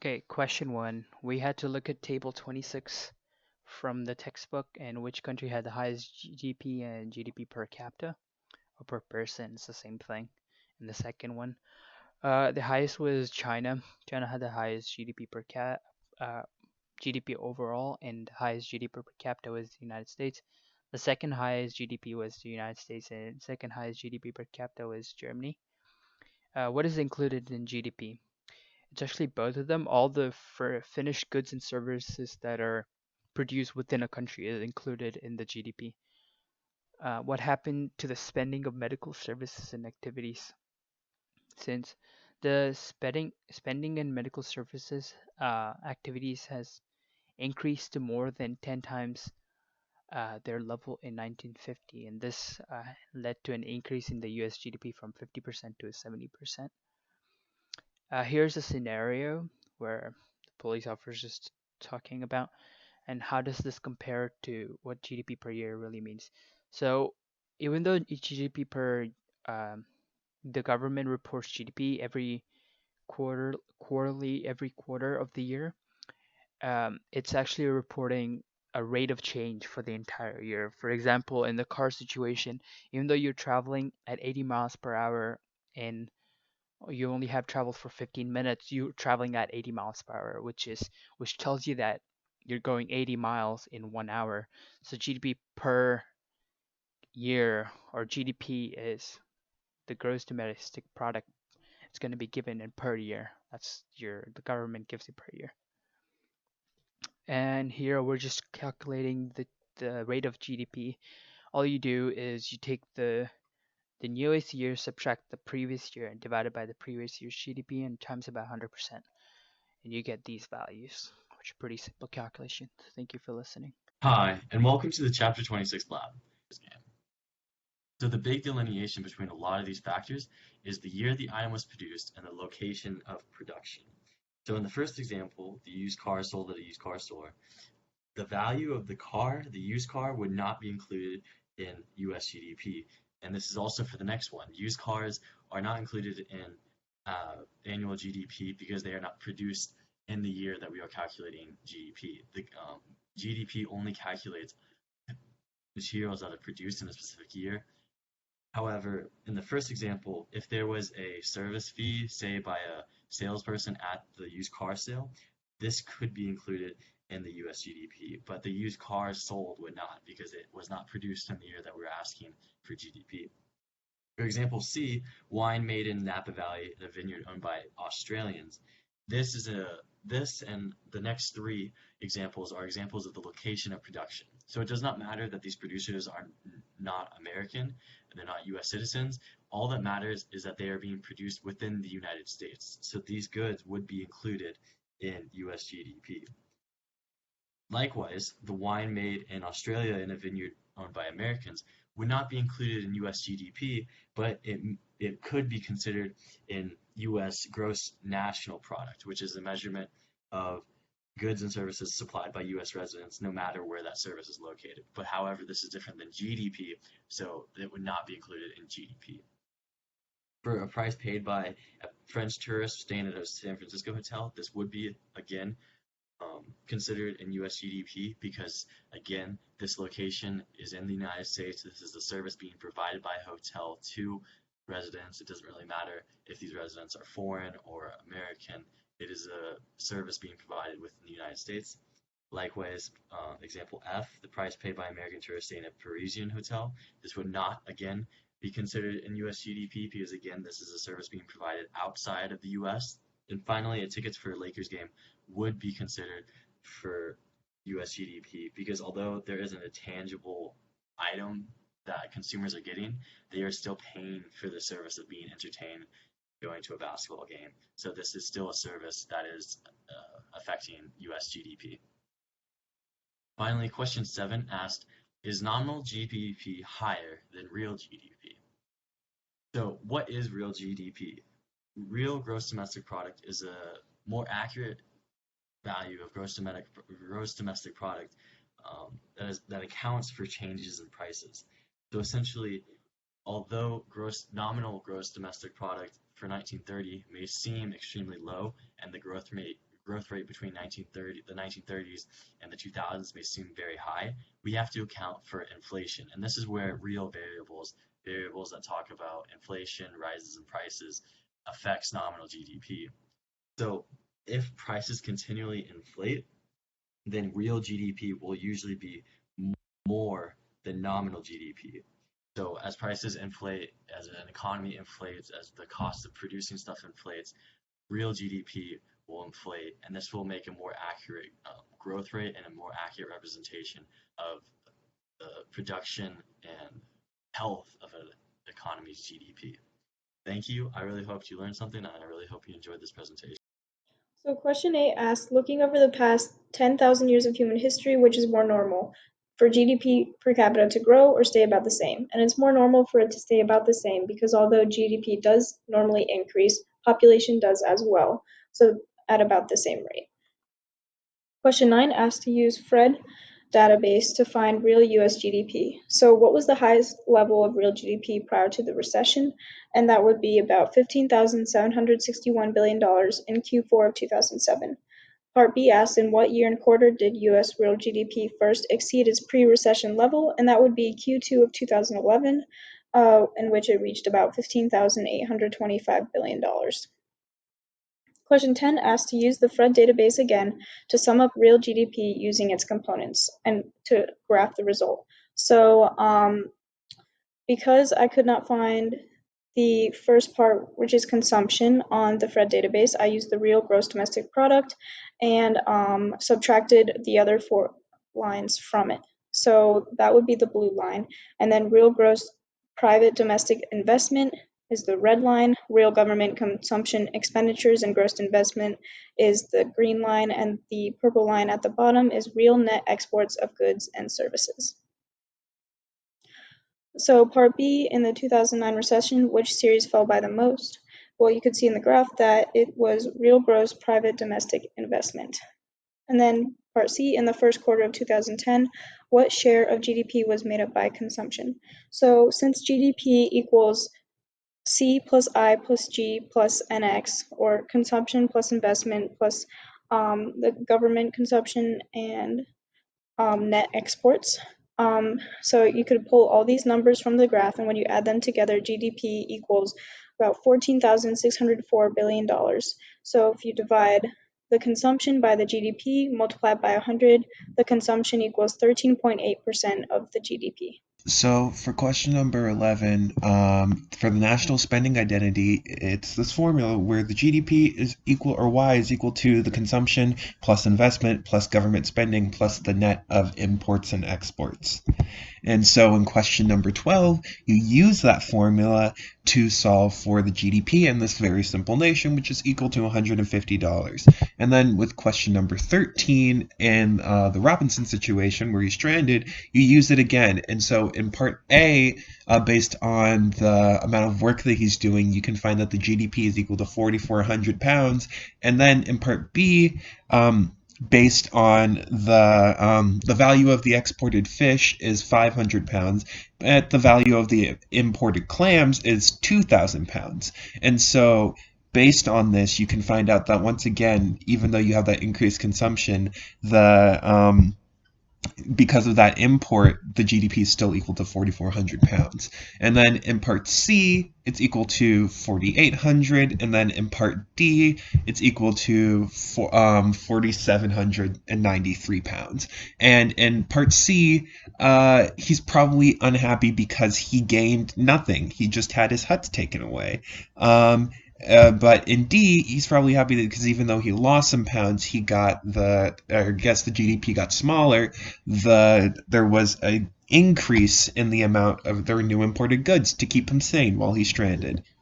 Okay, question one. We had to look at table 26 from the textbook and which country had the highest GDP and GDP per capita or per person. It's the same thing. And the second one, the highest was China. China had the highest uh, GDP overall, and the highest GDP per capita was the United States. The second highest GDP was the United States, and second highest GDP per capita was Germany. What is included in GDP? It's actually both of them. All the finished goods and services that are produced within a country is included in the GDP. What happened to the spending of medical services and activities? Since the spending in medical services activities has increased to more than 10 times their level in 1950, and this led to an increase in the US GDP from 50% to 70%. Here's a scenario where the police officer is just talking about, and how does this compare to what GDP per year really means? So, even though each GDP per the government reports GDP every quarterly, every quarter of the year, it's actually reporting a rate of change for the entire year. For example, in the car situation, even though you're traveling at 80 miles per hour and you only have traveled for 15 minutes, you're traveling at 80 miles per hour, which tells you that you're going 80 miles in 1 hour. So GDP per year, or GDP, is the gross domestic product. It's going to be given in per year. That's the government gives it per year. And here we're just calculating the rate of GDP. All you do is you take the newest year, subtract the previous year, and divide it by the previous year's GDP and times about 100%. And you get these values, which are pretty simple calculations. Thank you for listening. Hi, and welcome to the Chapter 26 lab. So the big delineation between a lot of these factors is the year the item was produced and the location of production. So in the first example, the used car sold at a used car store, the value of the used car, would not be included in US GDP. And this is also for the next one. Used cars are not included in annual GDP because they are not produced in the year that we are calculating GDP. The GDP only calculates materials that are produced in a specific year. However, in the first example, if there was a service fee, say by a salesperson at the used car sale, this could be included in the US GDP, but the used cars sold would not because it was not produced in the year that we're asking for GDP. For example C, wine made in Napa Valley in a vineyard owned by Australians. This and the next three examples are examples of the location of production. So it does not matter that these producers are not American and they're not US citizens. All that matters is that they are being produced within the United States. So these goods would be included in US GDP. Likewise, the wine made in Australia in a vineyard owned by Americans would not be included in US GDP, but it could be considered in US gross national product, which is a measurement of goods and services supplied by US residents no matter where that service is located. But however, this is different than GDP, so it would not be included in GDP. For a price paid by a French tourist staying at a San Francisco hotel, this would be, again, considered in US GDP because, again, this location is in the United States. This is the service being provided by a hotel to residents. It doesn't really matter if these residents are foreign or American. It is a service being provided within the United States. Likewise, example F, the price paid by American tourists staying at a Parisian hotel. This would not, again, be considered in US GDP because, again, this is a service being provided outside of the US. And finally, tickets for a Lakers game would be considered for US GDP because although there isn't a tangible item that consumers are getting, they are still paying for the service of being entertained going to a basketball game. So this is still a service that is affecting US GDP. Finally, question 7 asked, is nominal GDP higher than real GDP? So what is real GDP? Real gross domestic product is a more accurate value of gross domestic product that accounts for changes in prices. So essentially, although nominal gross domestic product for 1930 may seem extremely low and the growth growth rate between the 1930s and the 2000s may seem very high, we have to account for inflation. And this is where real variables that talk about inflation, rises in prices, affects nominal GDP. So if prices continually inflate, then real GDP will usually be more than nominal GDP. So as prices inflate, as an economy inflates, as the cost of producing stuff inflates, real GDP will inflate, and this will make a more accurate growth rate and a more accurate representation of the production and health of an economy's GDP. Thank you. I really hope you learned something, and I really hope you enjoyed this presentation. So question 8 asks, looking over the past 10,000 years of human history, which is more normal, for GDP per capita to grow or stay about the same? And it's more normal for it to stay about the same because although GDP does normally increase, population does as well, so at about the same rate. Question 9 asks to use Fred database to find real US GDP. So what was the highest level of real GDP prior to the recession? And that would be about $15,761 billion in Q4 of 2007. Part B asks, in what year and quarter did US real GDP first exceed its pre-recession level? And that would be Q2 of 2011, in which it reached about $15,825 billion. Question 10 asks to use the Fred database again to sum up real GDP using its components and to graph the result. So because I could not find the first part, which is consumption, on the Fred database, I used the real gross domestic product and subtracted the other 4 lines from it. So that would be the blue line. And then real gross private domestic investment is the red line, real government consumption expenditures and gross investment is the green line, and the purple line at the bottom is real net exports of goods and services. So part B, in the 2009 recession, which series fell by the most? Well, you could see in the graph that it was real gross private domestic investment. And then part C, in the first quarter of 2010, what share of GDP was made up by consumption? So since GDP equals C plus I plus G plus NX, or consumption plus investment plus the government consumption and net exports. So you could pull all these numbers from the graph, and when you add them together, GDP equals about $14,604 billion. So if you divide the consumption by the GDP, multiplied by 100, the consumption equals 13.8% of the GDP. So for question number 11, for the national spending identity, it's this formula where the GDP is equal, or Y is equal to the consumption plus investment plus government spending plus the net of imports and exports. And so in question number 12, you use that formula to solve for the GDP in this very simple nation, which is equal to $150. And then with question number 13, in the Robinson situation where he's stranded, you use it again. And so in part A, based on the amount of work that he's doing, you can find that the GDP is equal to 4,400 pounds. And then in part B, based on the value of the exported fish is 500 pounds, but the value of the imported clams is 2,000 pounds. And so based on this, you can find out that once again, even though you have that increased consumption, because of that import, the GDP is still equal to 4,400 pounds. And then in part C, it's equal to 4,800. And then in part D, it's equal to 4,793 pounds. And in part C, he's probably unhappy because he gained nothing. He just had his huts taken away. But in D, he's probably happy because even though he lost some pounds, he got the GDP got smaller. There was an increase in the amount of their new imported goods to keep him sane while he's stranded.